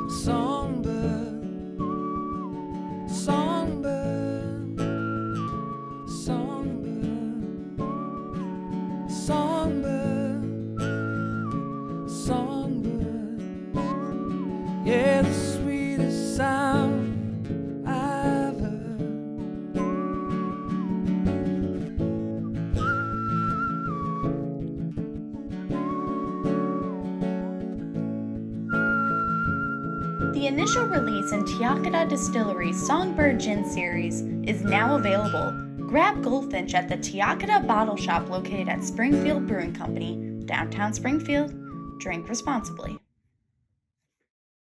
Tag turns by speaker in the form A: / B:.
A: Songbird, songbird, songbird, songbird, songbird. Yeah, the sweetest sound I've heard.
B: The initial release in Iechyd Distillery's Songbird Gin series is now available. Grab Goldfinch at the Iechyd Bottle Shop located at Springfield Brewing Company, downtown Springfield. Drink responsibly.